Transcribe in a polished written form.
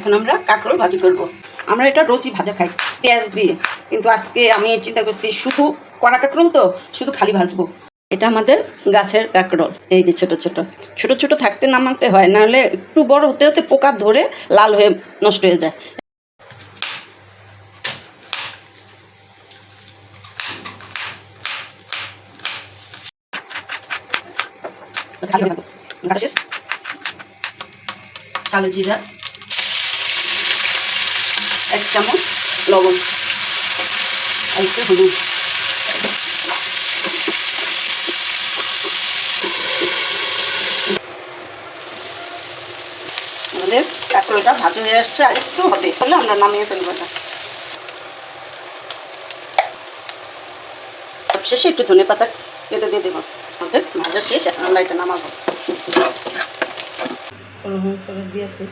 এখন আমরা কাঁকরোল ভাজি করব। আমরা এটা রোজই ভাজা খাই পেঁয়াজ দিয়ে, কিন্তু আজকে আমি চিন্তা করছি শুধু কড়া কাঁকরোল তো শুধু খালি ভাজবো। এটা আমাদের গাছের কাঁকরোল, এই যে ছোট ছোট ছোট ছোট থাকতে নামাতে হয়, নাহলে একটু বড় হতে হতে পোকা ধরে লাল হয়ে নষ্ট হয়ে যায়। কালো জিরা, 1 চামচ লবণ, আর একটু হলুদ। আমাদের কাঁকরোলটা ভাজা হয়ে আসছে, আর একটু হবে তাহলে আমরা নামিয়ে ফেলবো। এটা শেষে একটু ধনে পাতা কেটে দিয়ে দেবো। আমাদের ভাজা শেষ, এখন আমরা এটা নামাবো। করে দিয়েছি।